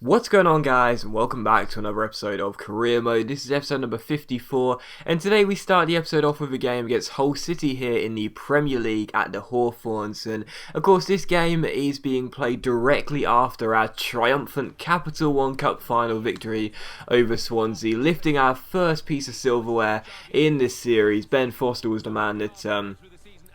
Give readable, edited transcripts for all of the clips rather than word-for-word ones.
What's going on, guys, and welcome back to another episode of Career Mode. This is episode number 54, and today we start the episode off with a game against Hull City here in the Premier League at the Hawthorns. And of course this game is being played directly after our triumphant Capital One Cup final victory over Swansea, lifting our first piece of silverware in this series. Ben Foster was the man that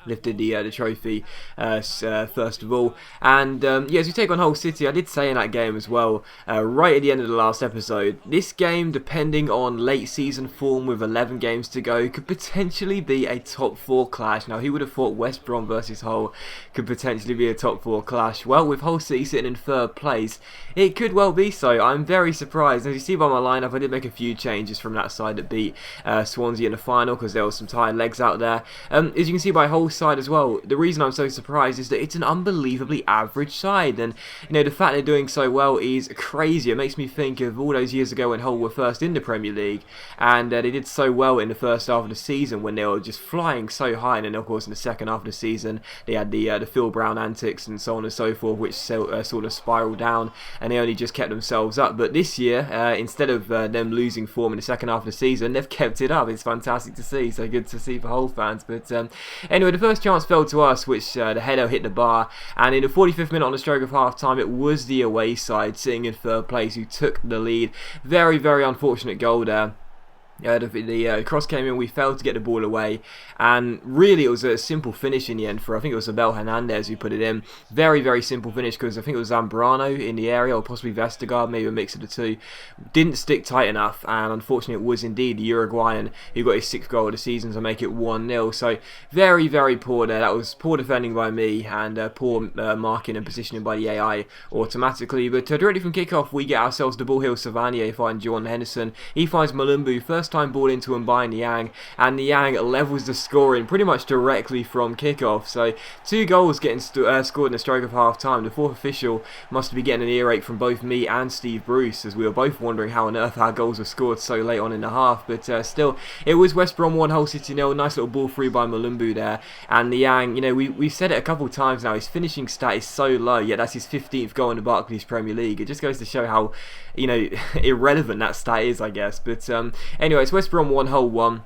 lifted the trophy first of all, and as we take on Hull City, I did say in that game as well, right at the end of the last episode, this game, depending on late season form with 11 games to go, could potentially be a top 4 clash. Now, who would have thought West Brom versus Hull could potentially be a top 4 clash? Well, with Hull City sitting in third place, it could well be so. I'm very surprised. As you see by my lineup, I did make a few changes from that side that beat Swansea in the final, because there was some tired legs out there. As you can see by Hull side as well, the reason I'm so surprised is that it's an unbelievably average side, and the fact they're doing so well is crazy. It makes me think of all those years ago when Hull were first in the Premier League, and they did so well in the first half of the season when they were just flying so high, and then of course in the second half of the season they had the Phil Brown antics and so on and so forth, which sort of spiraled down, and they only just kept themselves up. But this year, instead of them losing form in the second half of the season, they've kept it up. It's fantastic to see, so good to see for Hull fans. But anyway, the first chance fell to us, which the header hit the bar, and in the 45th minute on the stroke of half time, it was the away side sitting in third place who took the lead. Very, very unfortunate goal there. The cross came in, we failed to get the ball away, and really it was a simple finish in the end for, I think it was Abel Hernandez who put it in. Very, very simple finish, because I think it was Zambrano in the area, or possibly Vestergaard, maybe a mix of the two. Didn't stick tight enough, and unfortunately it was indeed the Uruguayan who got his 6th goal of the season to make it 1-0. So very, very poor there. That was poor defending by me, and poor marking and positioning by the AI automatically. But directly from kickoff, we get ourselves the ball here. Savanier finds Jordan Henderson. He finds Malumbu. First time ball into Mbai Niang, and Niang levels the scoring pretty much directly from kickoff. So 2 goals getting scored in the stroke of half time. The 4th official must be getting an earache from both me and Steve Bruce, as we were both wondering how on earth our goals were scored so late on in the half. But still, it was West Brom 1, Hull City 0. Nice little ball through by Malumbu there, and Niang, we've said it a couple of times now, his finishing stat is so low, yet that's his 15th goal in the Barclays Premier League. It just goes to show how irrelevant that stat is, I guess. But anyway, it's West Brom 1, Hull 1.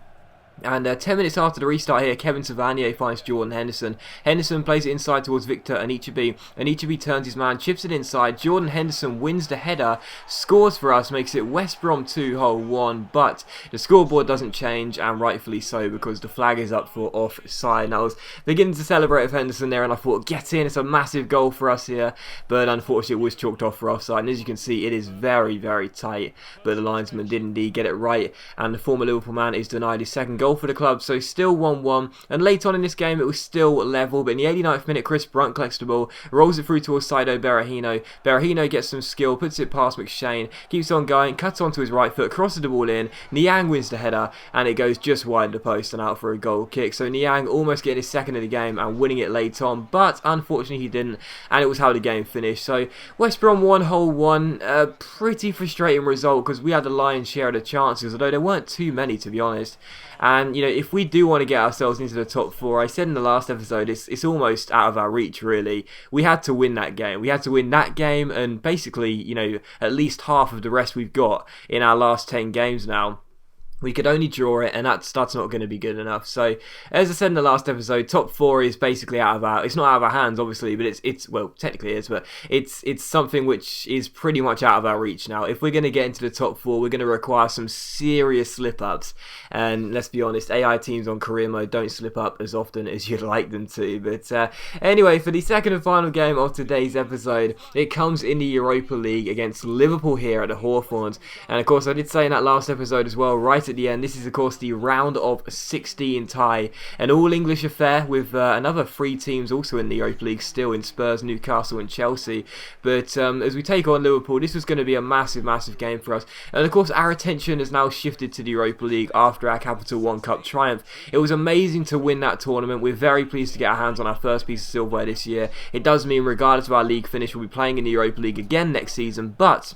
And 10 minutes after the restart here, Kevin Savanier finds Jordan Henderson. Henderson plays it inside towards Victor Anichebe. Anichebe turns his man, chips it inside. Jordan Henderson wins the header, scores for us, makes it West Brom 2, Hull 1. But the scoreboard doesn't change, and rightfully so, because the flag is up for offside. And I was beginning to celebrate with Henderson there, and I thought, get in, it's a massive goal for us here. But unfortunately, it was chalked off for offside. And as you can see, it is very, very tight. But the linesman did indeed get it right, and the former Liverpool man is denied his 2nd goal for the club, so still 1-1. And late on in this game it was still level, but in the 89th minute Chris Brunt collects the ball, rolls it through towards Saido Berahino. Berahino gets some skill, puts it past McShane, keeps on going, cuts onto his right foot, crosses the ball in. Niang wins the header, and it goes just wide of the post and out for a goal kick. So Niang almost getting his 2nd of the game and winning it late on, but unfortunately he didn't, and it was how the game finished. So West Brom 1, Hull 1. A pretty frustrating result, because we had the lion's share of the chances, although there weren't too many, to be honest. And if we do want to get ourselves into the top 4, I said in the last episode, it's almost out of our reach, really. We had to win that game. We had to win that game, and basically, at least half of the rest we've got in our last 10 games now. We could only draw it, and that's not going to be good enough. So, as I said in the last episode, top 4 is basically it's not out of our hands, obviously, but it's well, technically it is, but it's something which is pretty much out of our reach now. If we're going to get into the top 4, we're going to require some serious slip-ups, and let's be honest, AI teams on career mode don't slip up as often as you'd like them to. But anyway, for the 2nd and final game of today's episode, it comes in the Europa League against Liverpool here at the Hawthorns. And of course, I did say in that last episode as well, right at the end, this is of course the round of 16 tie, an all-English affair with another 3 teams also in the Europa League still, in Spurs, Newcastle and Chelsea. But as we take on Liverpool, this was going to be a massive, massive game for us. And of course, our attention has now shifted to the Europa League after our Capital One Cup triumph. It was amazing to win that tournament. We're very pleased to get our hands on our first piece of silverware this year. It does mean, regardless of our league finish, we'll be playing in the Europa League again next season, but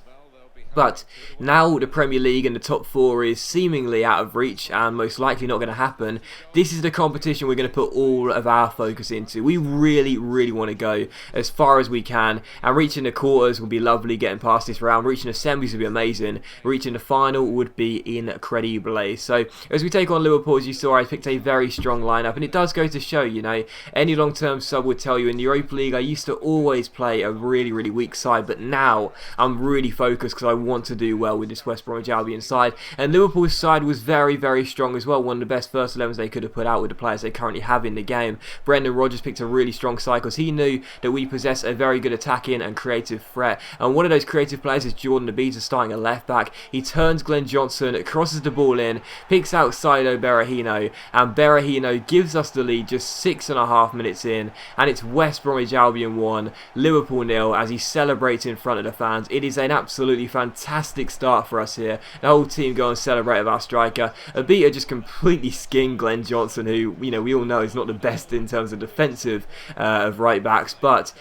But now the Premier League and the top four is seemingly out of reach and most likely not going to happen. This is the competition we're going to put all of our focus into. We really, really want to go as far as we can, and reaching the quarters will be lovely, getting past this round. Reaching the semis would be amazing. Reaching the final would be incredible. So as we take on Liverpool, as you saw, I picked a very strong lineup, and it does go to show, you know, any long-term sub would tell you in the Europa League I used to always play a really, really weak side, but now I'm really focused because I want to do well with this West Bromwich Albion side. And Liverpool's side was very, very strong as well. One of the best first 11s they could have put out with the players they currently have in the game. Brendan Rodgers picked a really strong side because he knew that we possess a very good attacking and creative threat. And one of those creative players is Jordan Abita, starting at left back. He turns Glenn Johnson, crosses the ball in, picks out Saido Berahino, and Berahino gives us the lead just 6.5 minutes in, and it's West Bromwich Albion 1, Liverpool 0, as he celebrates in front of the fans. It is an absolutely fantastic start for us here. The whole team go and celebrate with our striker. Abita just completely skinned Glenn Johnson, who, you know, we all know is not the best in terms of defensive of right backs, but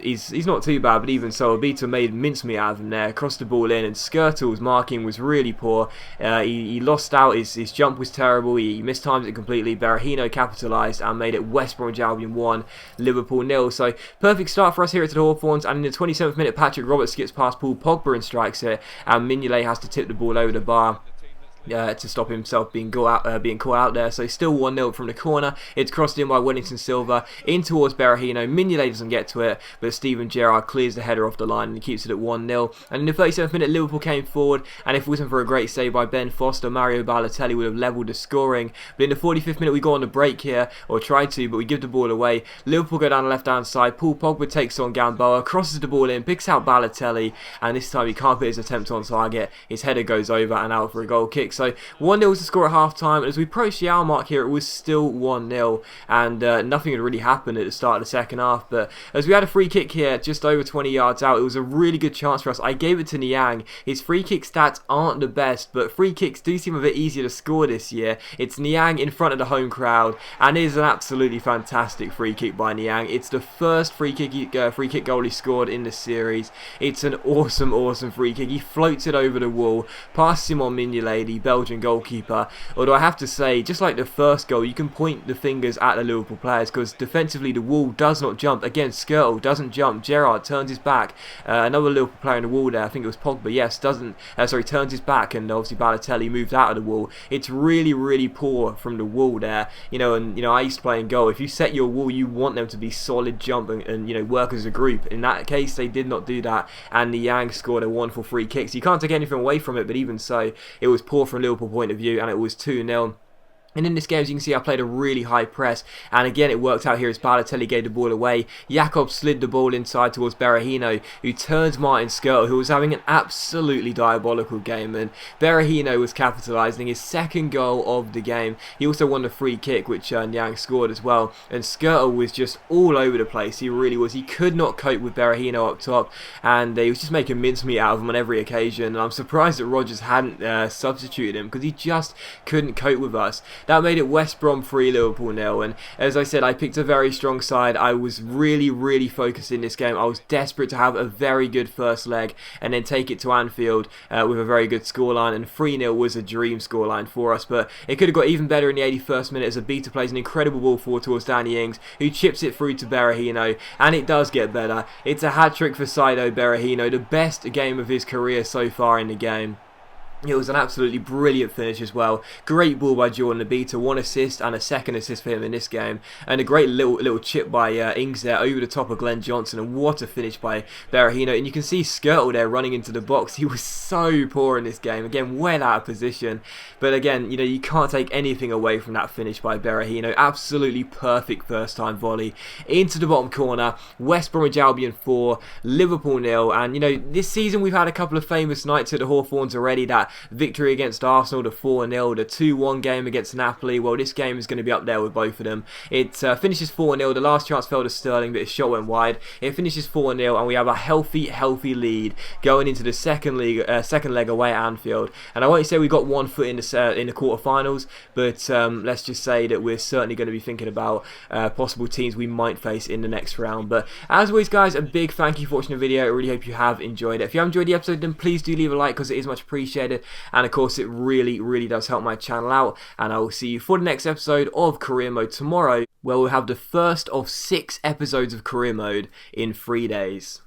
he's not too bad. But even so, Abita made mincemeat out of him there, crossed the ball in, and Skirtle's marking was really poor. He lost out, his jump was terrible, he mistimed it completely. Berahino capitalised and made it West Bromwich Albion 1, Liverpool 0. So perfect start for us here at the Hawthorns, and in the 27th minute Patrick Roberts skips past Paul Pogba and strikes it, and Mignolet has to tip the ball over the bar to stop himself being caught out there. So still 1-0 from the corner. It's crossed in by Wellington Silva in towards Berahino. Mignolet doesn't get to it, but Steven Gerrard clears the header off the line and he keeps it at 1-0. And in the 37th minute, Liverpool came forward, and if it wasn't for a great save by Ben Foster, Mario Balotelli would have levelled the scoring. But in the 45th minute, we go on the break here, or try to, but we give the ball away. Liverpool go down the left-hand side. Paul Pogba takes on Gamboa, crosses the ball in, picks out Balotelli, and this time he can't put his attempt on target. His header goes over and out for a goal kick. So 1-0 was the score at half time, and as we approached the hour mark here, it was still 1-0, and nothing had really happened at the start of the second half. But as we had a free kick here just over 20 yards out, it was a really good chance for us. I gave it to Niang. His free kick stats aren't the best, but free kicks do seem a bit easier to score this year. It's Niang in front of the home crowd, and it is an absolutely fantastic free kick by Niang. It's the first free kick goal he scored in the series. It's an awesome, awesome free kick. He floats it over the wall, passes him on Mignolet, the Belgian goalkeeper. Although I have to say, just like the first goal, you can point the fingers at the Liverpool players because defensively the wall does not jump. Again, Skirtle doesn't jump. Gerrard turns his back. Another Liverpool player in the wall there, I think it was Pogba, yes, turns his back, and obviously Balotelli moved out of the wall. It's really, really poor from the wall there. I used to play in goal. If you set your wall, you want them to be solid, jump, and work as a group. In that case, they did not do that, and Niang scored a wonderful free kick. So you can't take anything away from it, but even so, it was poor from a Liverpool point of view, and it was 2-0. And in this game, as you can see, I played a really high press, and again it worked out here as Balotelli gave the ball away. Jakob slid the ball inside towards Berahino, who turns Martin Skirtle, who was having an absolutely diabolical game, and Berahino was capitalising his second goal of the game. He also won the free kick, which Niang scored as well, and Skirtle was just all over the place. He really was. He could not cope with Berahino up top, and he was just making mincemeat out of him on every occasion, and I'm surprised that Rodgers hadn't substituted him, because he just couldn't cope with us. That made it West Brom 3, Liverpool 0, and as I said, I picked a very strong side. I was really, really focused in this game. I was desperate to have a very good first leg and then take it to Anfield with a very good scoreline, and 3-0 was a dream scoreline for us, but it could have got even better in the 81st minute as Abita plays an incredible ball forward towards Danny Ings, who chips it through to Berahino, and it does get better. It's a hat-trick for Saido Berahino, the best game of his career so far in the game. It was an absolutely brilliant finish as well. Great ball by Jordan Abita, 1 assist and a second assist for him in this game, and a great little chip by Ings there over the top of Glenn Johnson, and what a finish by Berahino. And you can see Skirtle there running into the box. He was so poor in this game, again well out of position, but again, you can't take anything away from that finish by Berahino. Absolutely perfect first time volley into the bottom corner. West Bromwich Albion 4, Liverpool 0, and this season we've had a couple of famous nights at the Hawthorns already that that victory against Arsenal, the 4-0, the 2-1 game against Napoli. Well, this game is going to be up there with both of them. It finishes 4-0. The last chance fell to Sterling, but his shot went wide. It finishes 4-0, and we have a healthy lead going into the second leg away at Anfield. And I won't say we got one foot in the quarterfinals, but let's just say that we're certainly going to be thinking about possible teams we might face in the next round. But as always, guys, a big thank you for watching the video. I really hope you have enjoyed it. If you have enjoyed the episode, then please do leave a like, because it is much appreciated, and of course it really does help my channel out. And I will see you for the next episode of Career Mode tomorrow, where we'll have the first of 6 episodes of Career Mode in 3 days.